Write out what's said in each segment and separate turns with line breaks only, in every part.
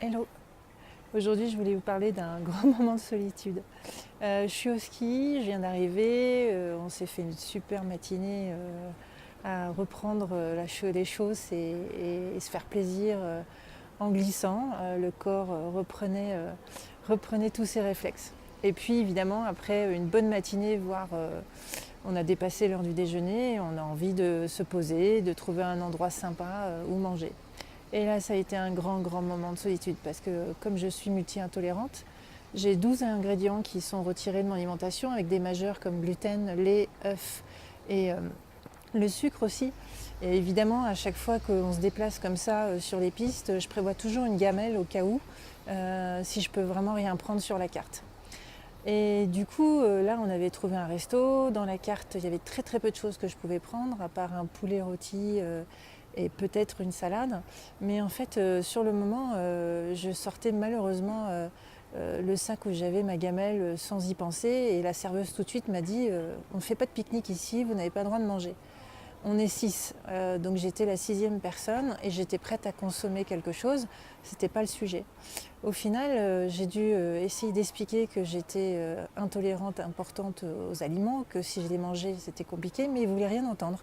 Hello! Aujourd'hui, je voulais vous parler d'un grand moment de solitude. Je suis au ski, je viens d'arriver, on s'est fait une super matinée à reprendre les choses et se faire plaisir en glissant. Le corps reprenait tous ses réflexes. Et puis évidemment, après une bonne matinée, voire on a dépassé l'heure du déjeuner, on a envie de se poser, de trouver un endroit sympa où manger. Et là, ça a été un grand, grand moment de solitude parce que comme je suis multi-intolérante, j'ai 12 ingrédients qui sont retirés de mon alimentation avec des majeurs comme gluten, lait, œufs et le sucre aussi. Et évidemment, à chaque fois qu'on se déplace comme ça sur les pistes, je prévois toujours une gamelle au cas où, si je peux vraiment rien prendre sur la carte. Et du coup, là, on avait trouvé un resto. Dans la carte, il y avait très très peu de choses que je pouvais prendre, à part un poulet rôti et peut-être une salade. Mais en fait, sur le moment, je sortais malheureusement le sac où j'avais ma gamelle sans y penser. Et la serveuse tout de suite m'a dit on ne fait pas de pique-nique ici, vous n'avez pas le droit de manger. On est 6, donc j'étais la 6e personne et j'étais prête à consommer quelque chose. C'était pas le sujet. Au final, j'ai dû essayer d'expliquer que j'étais intolérante importante aux aliments, que si je les mangeais, c'était compliqué, mais ils ne voulaient rien entendre.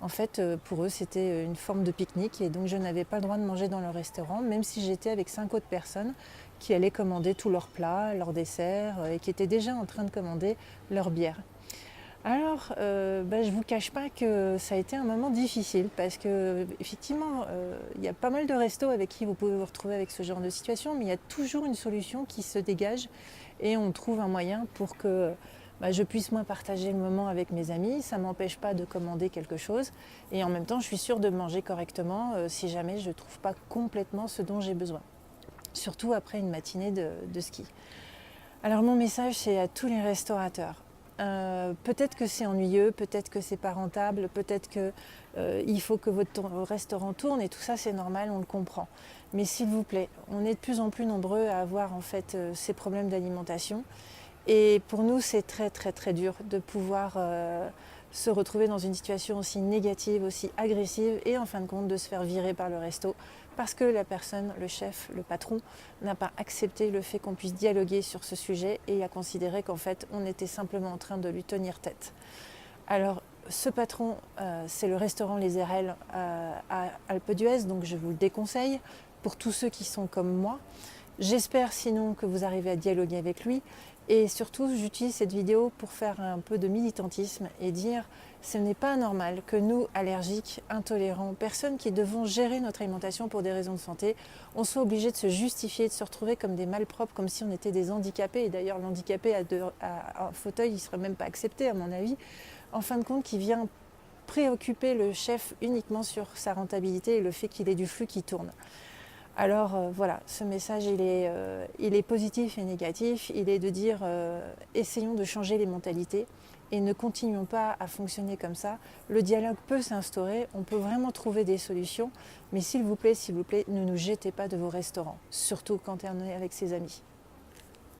En fait, pour eux, c'était une forme de pique-nique et donc je n'avais pas le droit de manger dans leur restaurant, même si j'étais avec 5 autres personnes qui allaient commander tous leurs plats, leurs desserts et qui étaient déjà en train de commander leur bière. Alors, je ne vous cache pas que ça a été un moment difficile parce que effectivement, il y a pas mal de restos avec qui vous pouvez vous retrouver avec ce genre de situation, mais il y a toujours une solution qui se dégage et on trouve un moyen pour que je puisse moins partager le moment avec mes amis. Ça ne m'empêche pas de commander quelque chose et en même temps, je suis sûre de manger correctement si jamais je ne trouve pas complètement ce dont j'ai besoin. Surtout après une matinée de ski. Alors mon message, c'est à tous les restaurateurs. Peut-être que c'est ennuyeux, peut-être que c'est pas rentable, peut-être que il faut que votre restaurant tourne et tout ça c'est normal, on le comprend. Mais s'il vous plaît, on est de plus en plus nombreux à avoir en fait ces problèmes d'alimentation et pour nous c'est très très très dur de pouvoir se retrouver dans une situation aussi négative, aussi agressive et en fin de compte de se faire virer par le resto parce que la personne, le chef, le patron n'a pas accepté le fait qu'on puisse dialoguer sur ce sujet et a considéré qu'en fait on était simplement en train de lui tenir tête. Alors ce patron, c'est le restaurant Les RL à Alpe d'Huez, donc je vous le déconseille pour tous ceux qui sont comme moi. J'espère sinon que vous arrivez à dialoguer avec lui. Et surtout, j'utilise cette vidéo pour faire un peu de militantisme et dire ce n'est pas normal que nous, allergiques, intolérants, personnes qui devons gérer notre alimentation pour des raisons de santé, on soit obligés de se justifier, de se retrouver comme des malpropres, comme si on était des handicapés. Et d'ailleurs, l'handicapé à un fauteuil, il ne serait même pas accepté à mon avis. En fin de compte, qui vient préoccuper le chef uniquement sur sa rentabilité et le fait qu'il ait du flux qui tourne. Alors voilà, ce message il est positif et négatif, il est de dire essayons de changer les mentalités et ne continuons pas à fonctionner comme ça. Le dialogue peut s'instaurer, on peut vraiment trouver des solutions, mais s'il vous plaît, ne nous jetez pas de vos restaurants, surtout quand on est avec ses amis.